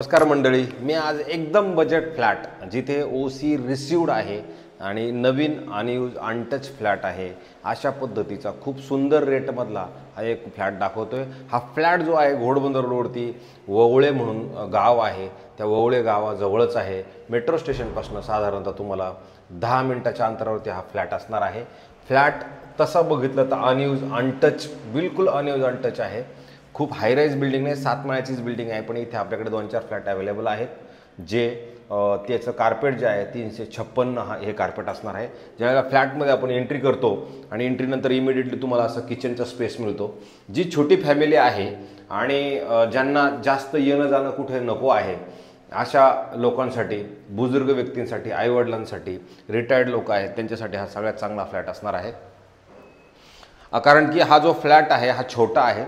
नमस्कार मंडळी, मी आज एकदम बजेट फ्लॅट जिथे ओसी रिसिव्ड आहे आणि नवीन आणि अनटच फ्लॅट आहे अशा पद्धतीचा खूप सुंदर रेटमधला हा एक फ्लॅट दाखवतोय। हा फ्लॅट जो आहे घोडबंदर रोडवरती ववळे म्हणून गाव आहे, त्या ववळे गावाजवळच आहे। मेट्रो स्टेशनपासून साधारणतः तुम्हाला 10 मिनिटाच्या अंतरावरती हा फ्लॅट असणार आहे। फ्लॅट तसा बघितलं तर अनयूज अनटच, बिलकुल अनयूज अनटच आहे। खूप हाय राईज बिल्डिंग आहे, 7 माळ्याचीच बिल्डिंग आहे, पण इथे आपल्याकडे 2-4 फ्लॅट अवेलेबल आहेत जे त्याचं कार्पेट जे आहे 356 हे कार्पेट असणार आहे। ज्यावेळेला फ्लॅटमध्ये आपण एंट्री करतो आणि एंट्रीनंतर इमिडिएटली तुम्हाला असं किचनचा स्पेस मिळतो। जी छोटी फॅमिली आहे आणि ज्यांना जास्त येणं जाणं कुठे नको आहे अशा लोकांसाठी, बुजुर्ग व्यक्तींसाठी, आईवडिलांसाठी, रिटायर्ड लोक आहेत त्यांच्यासाठी हा सगळ्यात चांगला फ्लॅट असणार आहे। कारण की हा जो फ्लॅट आहे हा छोटा आहे,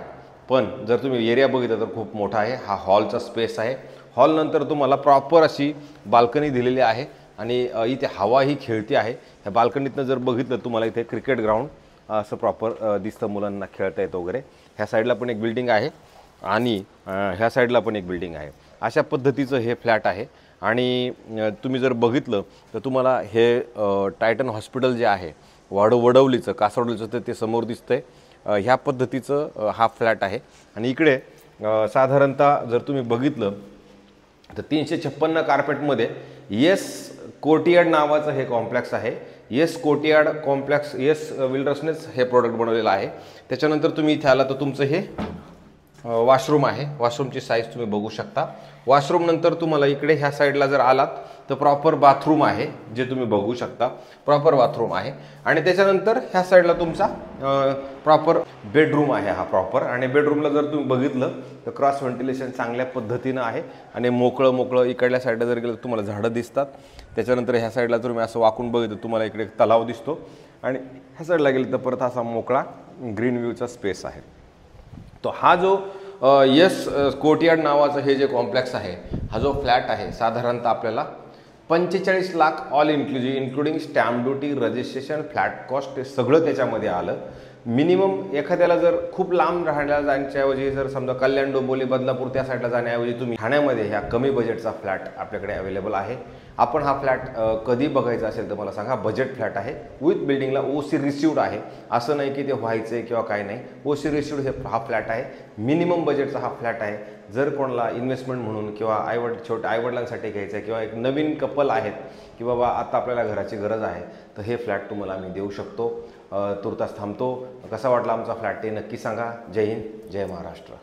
पण जर तुम्ही एरिया बघितलं तर खूप मोठा आहे। हा हॉलचा स्पेस आहे। हॉल नंतर तुम्हाला प्रॉपर अशी बाल्कनी दिलेली आहे आणि इथे हवा ही खेळती आहे। ह्या बाल्कनीतनं जर बघितलं तुम्हाला इथे क्रिकेट ग्राउंड असं प्रॉपर दिसतं, मुलांना खेळता येतं वगैरे। ह्या साईडला पण एक बिल्डिंग आहे आणि ह्या साईडला पण एक बिल्डिंग आहे। अशा पद्धतीचं हे फ्लॅट आहे आणि तुम्ही जर बघितलं तर तुम्हाला हे टायटन हॉस्पिटल जे आहे वडवलीचं, कासवडलीचं ते समोर दिसतंय। ह्या पद्धतीचं हा फ्लॅट आहे आणि इकडे साधारणतः जर तुम्ही बघितलं तर 356 कार्पेटमध्ये येस कोर्टियार्ड नावाचं हे कॉम्प्लेक्स आहे। येस कोर्टियार्ड कॉम्प्लेक्स येस बिल्डर्सनेच हे प्रोडक्ट बनवलेलं आहे। त्याच्यानंतर तुम्ही इथे आला तर तुमचं हे वॉशरूम आहे। वॉशरूमची साईज तुम्ही बघू शकता। वॉशरूम नंतर तुम्हाला इकडे ह्या साईडला जर आलात तर प्रॉपर बाथरूम आहे जे तुम्ही बघू शकता, प्रॉपर बाथरूम आहे। आणि त्याच्यानंतर ह्या साईडला तुमचा प्रॉपर बेडरूम आहे हा प्रॉपर। आणि बेडरूमला जर तुम्ही बघितलं तर क्रॉस व्हेंटिलेशन चांगल्या पद्धतीनं आहे आणि मोकळं इकडल्या साईडला जर गेलं तर तुम्हाला झाडं दिसतात। त्याच्यानंतर ह्या साईडला जर तुम्ही असं वाकून बघितलं तुम्हाला इकडे तलाव दिसतो आणि ह्या साईडला गेलं तर परत असा मोकळा ग्रीन व्ह्यूचा स्पेस आहे। तो हा जो येस कोर्टियार्ड नावाचं हे जे कॉम्प्लेक्स आहे, हा जो फ्लॅट आहे साधारणतः आपल्याला 45 lakh all including stamp duty, registration, flat cost हे सगळं त्याच्यामध्ये आलं। मिनिमम एखाद्याला जर खूप लांब राहायला जाण्याच्याऐवजी जर समजा कल्याण, डोंबिवली, बदलापूर त्या साईडला जाण्याऐवजी तुम्ही ठाण्यामध्ये ह्या कमी बजेटचा फ्लॅट आपल्याकडे अवेलेबल आहे। आपण हा फ्लॅट कधी बघायचा असेल तर मला सांगा। बजेट फ्लॅट आहे, विथ बिल्डिंगला ओसी रिसिव्ड आहे, असं नाही की ते व्हायचं आहे किंवा काय नाही। ओसी रिसिव्ड हा फ्लॅट आहे, मिनिमम बजेटचा हा फ्लॅट आहे। जर कोणाला इन्व्हेस्टमेंट म्हणून किंवा छोट्या आईवडिलांसाठी घ्यायचं आहे किंवा एक नवीन कपल आहेत की बाबा आता आपल्याला घराची गरज आहे तर हे फ्लॅट तुम्हाला आम्ही देऊ शकतो। तुर्तास थांबतो। कसा वाटला आमचा फ्लॅट ते नक्की सांगा। जय हिंद, जय महाराष्ट्र।